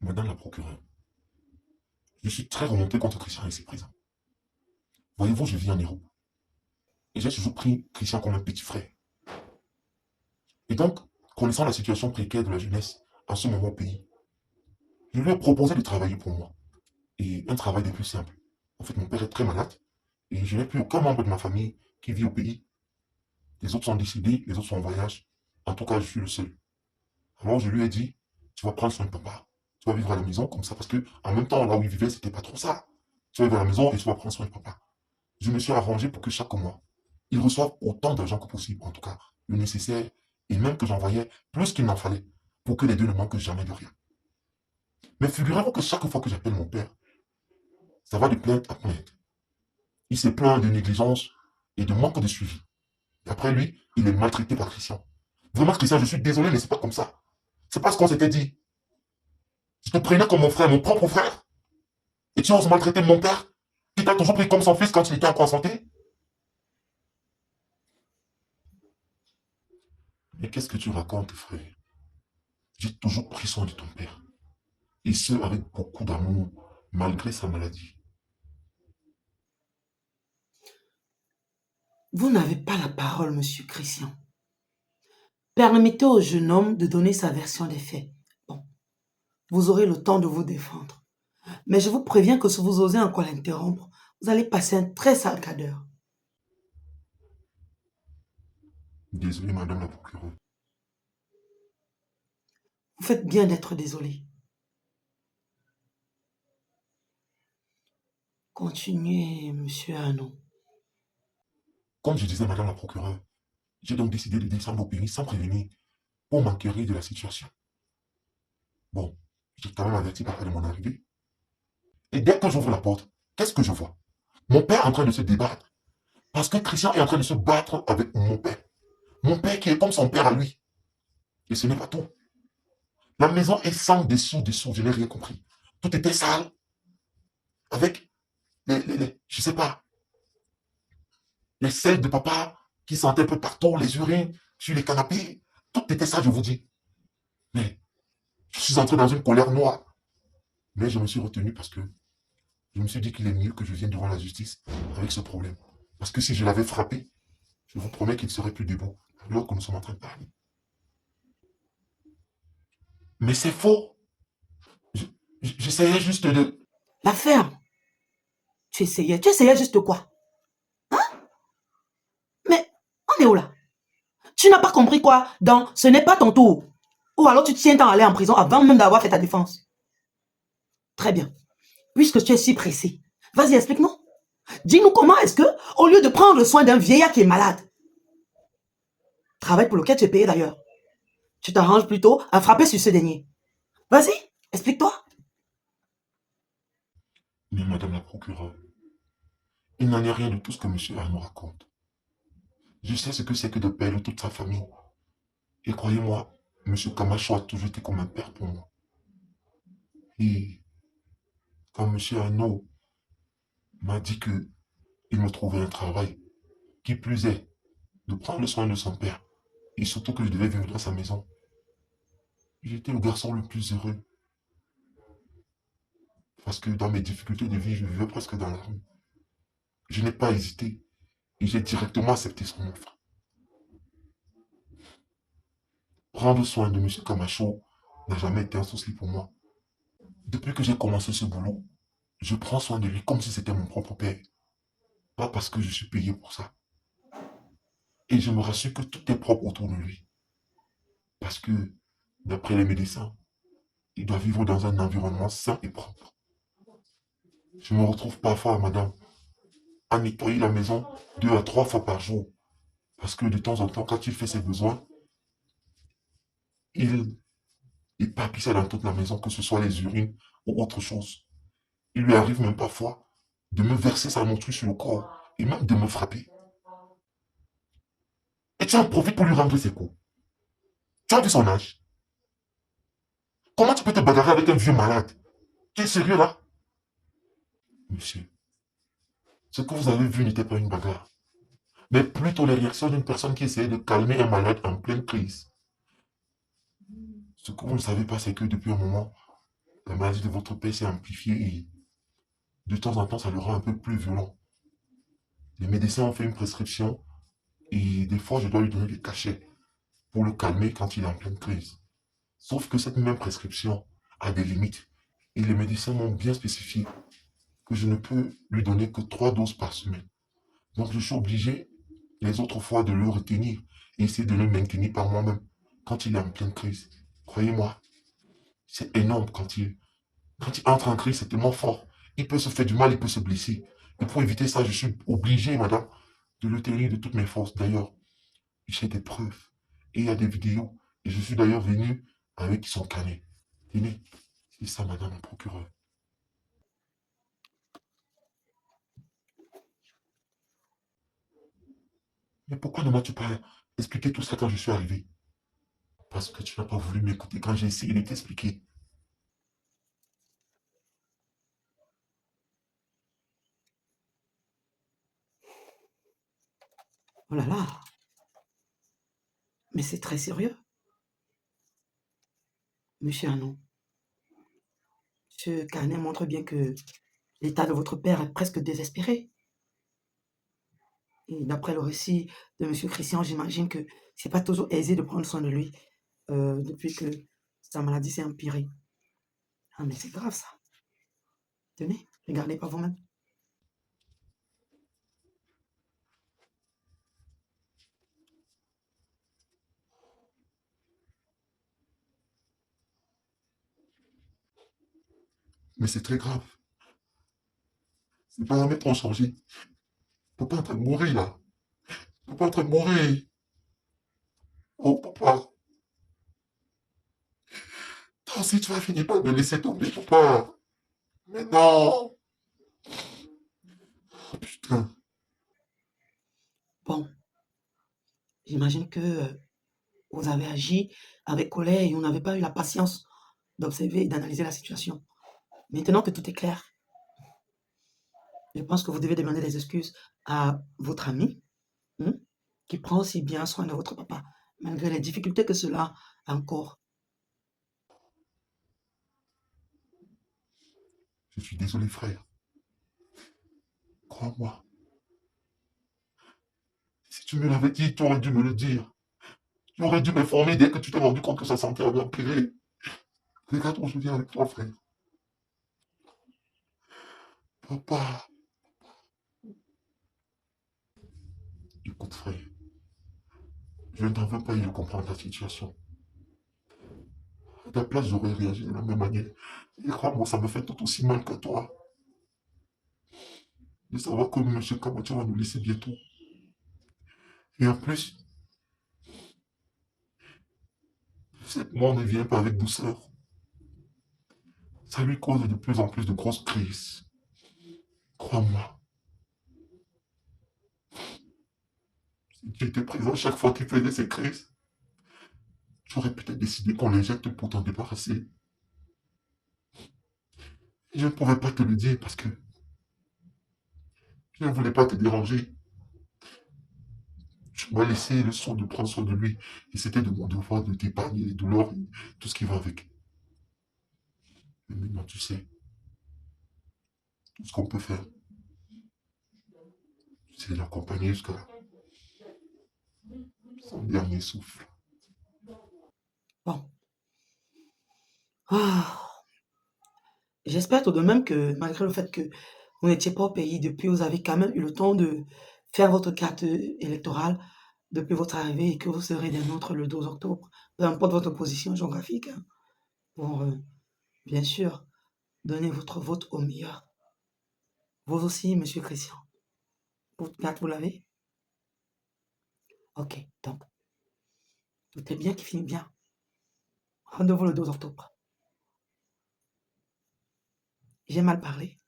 Madame la procureure, je suis très remonté contre Christian ici présent. Voyez-vous, je vis en Europe. Et j'ai toujours pris Christian comme un petit frère. Et donc, connaissant la situation précaire de la jeunesse en ce moment au pays, je lui ai proposé de travailler pour moi. Et un travail des plus simples. En fait, mon père est très malade. Et je n'ai plus aucun membre de ma famille qui vit au pays. Les autres sont décédés, les autres sont en voyage. En tout cas, je suis le seul. Alors je lui ai dit, tu vas prendre soin de papa. Tu vas vivre à la maison comme ça, parce que en même temps, là où il vivait, c'était pas trop ça. Tu vas vivre à la maison et tu vas prendre soin de papa. Je me suis arrangé pour que chaque mois, il reçoive autant d'argent que possible, en tout cas, le nécessaire, et même que j'envoyais plus qu'il n'en fallait, pour que les deux ne manquent jamais de rien. Mais figurez-vous que chaque fois que j'appelle mon père, ça va de plainte à plainte. Il se plaint de négligence et de manque de suivi. Et après lui, il est maltraité par Christian. Vraiment, Christian, je suis désolé, mais c'est pas comme ça. C'est pas ce qu'on s'était dit. Je te prenais comme mon frère, mon propre frère. Et tu oses maltraiter mon père, qui t'a toujours pris comme son fils quand il était encore en santé. Mais qu'est-ce que tu racontes, frère? J'ai toujours pris soin de ton père. Et ce, avec beaucoup d'amour, malgré sa maladie. Vous n'avez pas la parole, monsieur Christian. Permettez au jeune homme de donner sa version des faits. Bon, vous aurez le temps de vous défendre. Mais je vous préviens que si vous osez encore l'interrompre, vous allez passer un très sale quart d'heure. Désolé, madame la procureure. Vous faites bien d'être désolé. Continuez, monsieur Hanon. Comme je disais, madame la procureure, j'ai donc décidé de descendre au pays sans prévenir pour m'enquérir de la situation. Bon, j'ai quand même averti papa de mon arrivée. Et dès que j'ouvre la porte, qu'est-ce que je vois? Mon père en train de se débattre. Parce que Christian est en train de se battre avec mon père. Mon père qui est comme son père à lui. Et ce n'est pas tout. La maison est sans dessous, je n'ai rien compris. Tout était sale, avec je sais pas, les selles de papa qui sentaient un peu partout, les urines sur les canapés. Tout était ça, je vous dis. Mais je suis entré dans une colère noire. Mais je me suis retenu parce que je me suis dit qu'il est mieux que je vienne devant la justice avec ce problème. Parce que si je l'avais frappé, je vous promets qu'il ne serait plus debout alors que nous sommes en train de parler. Mais c'est faux. J'essayais juste de... La ferme. Tu essayais juste quoi? Mais on est où là? Tu n'as pas compris quoi? Donc, ce n'est pas ton tour. Ou alors tu tiens à aller en prison avant même d'avoir fait ta défense. Très bien. Puisque tu es si pressé, vas-y, explique-nous. Dis-nous comment est-ce que, au lieu de prendre soin d'un vieillard qui est malade, travail pour lequel tu es payé d'ailleurs, tu t'arranges plutôt à frapper sur ce dernier. Vas-y, explique-toi. Mais madame la procureure, il n'en est rien de tout ce que monsieur Arnaud raconte. Je sais ce que c'est que de perdre toute sa famille. Et croyez-moi, monsieur Camacho a toujours été comme un père pour moi. Et quand monsieur Arnaud m'a dit que il me trouvait un travail, qui plus est, de prendre soin de son père, et surtout que je devais vivre dans sa maison, j'étais le garçon le plus heureux. Parce que dans mes difficultés de vie, je vivais presque dans la rue. Je n'ai pas hésité et j'ai directement accepté son offre. Prendre soin de monsieur Camacho n'a jamais été un souci pour moi. Depuis que j'ai commencé ce boulot, je prends soin de lui comme si c'était mon propre père. Pas parce que je suis payé pour ça. Et je me rassure que tout est propre autour de lui. Parce que, d'après les médecins, il doit vivre dans un environnement sain et propre. Je me retrouve parfois, madame, à nettoyer la maison 2 à 3 fois par jour. Parce que de temps en temps, quand il fait ses besoins, il éparpille dans toute la maison, que ce soit les urines ou autre chose. Il lui arrive même parfois de me verser sa monture sur le corps et même de me frapper. Et tu en profites pour lui rendre ses coups. Tu as vu son âge? Comment tu peux te bagarrer avec un vieux malade? Tu es sérieux là? Monsieur, ce que vous avez vu n'était pas une bagarre, mais plutôt les réactions d'une personne qui essayait de calmer un malade en pleine crise. Ce que vous ne savez pas, c'est que depuis un moment, la maladie de votre père s'est amplifiée et de temps en temps, ça le rend un peu plus violent. Les médecins ont fait une prescription et des fois, je dois lui donner des cachets pour le calmer quand il est en pleine crise. Sauf que cette même prescription a des limites. Et les médecins m'ont bien spécifié que je ne peux lui donner que 3 doses par semaine. Donc je suis obligé les autres fois de le retenir et essayer de le maintenir par moi-même quand il est en pleine crise. Croyez-moi, c'est énorme quand il entre en crise, c'est tellement fort. Il peut se faire du mal, il peut se blesser. Et pour éviter ça, je suis obligé, madame, de le tenir de toutes mes forces. D'ailleurs, j'ai des preuves. Et il y a des vidéos. Et je suis d'ailleurs venu avec son canet. Tenez, c'est ça, madame la procureure. Mais pourquoi ne m'as-tu pas expliqué tout ça quand je suis arrivé? Parce que tu n'as pas voulu m'écouter quand j'ai essayé de t'expliquer. Oh là là, mais c'est très sérieux, monsieur Anon. Ce carnet montre bien que l'état de votre père est presque désespéré. Et d'après le récit de monsieur Christian, j'imagine que c'est pas toujours aisé de prendre soin de lui depuis que sa maladie s'est empirée. Ah, mais c'est grave ça. Tenez, regardez par vous-même. Mais c'est très grave. Ses paramètres ont changé. Papa est en train de mourir là. Papa est en train de mourir. Oh papa. Toi aussi tu vas finir par me laisser tomber, papa. Mais non. Oh, putain. Bon, j'imagine que vous avez agi avec colère et vous n'avez pas eu la patience d'observer et d'analyser la situation. Maintenant que tout est clair, je pense que vous devez demander des excuses à votre ami, hein, qui prend aussi bien soin de votre papa, malgré les difficultés que cela a encore. Je suis désolé, frère. Crois-moi. Si tu me l'avais dit, tu aurais dû me le dire. Tu aurais dû m'informer dès que tu t'es rendu compte que sa santé avait empiré. Regarde où je viens avec toi, frère. Papa. Écoute, frère. Je ne t'en veux pas, je comprends ta situation. À ta place, j'aurais réagi de la même manière. Et crois-moi, ça me fait tout aussi mal que toi. De savoir que M. Kamacho va nous laisser bientôt. Et en plus, cette mort ne vient pas avec douceur. Ça lui cause de plus en plus de grosses crises. Crois-moi. Si tu étais présent chaque fois qu'il faisait ces crises, tu aurais peut-être décidé qu'on l'injecte pour t'en débarrasser. Et je ne pouvais pas te le dire parce que je ne voulais pas te déranger. Tu m'as laissé le soin de prendre soin de lui. Et c'était de mon devoir de t'épargner les douleurs et tout ce qui va avec. Mais maintenant, tu sais, tout ce qu'on peut faire, c'est l'accompagner jusqu'à son dernier souffle. Bon. Ah, j'espère tout de même que malgré le fait que vous n'étiez pas au pays depuis, vous avez quand même eu le temps de faire votre carte électorale depuis votre arrivée et que vous serez des nôtres le 12 octobre, peu importe votre position géographique, hein, pour, bien sûr, donner votre vote au meilleur. Vous aussi, monsieur Christian. Votre carte, vous l'avez? Ok, donc, tout est bien qui finit bien. Rendez-vous le 12 octobre. J'ai mal parlé.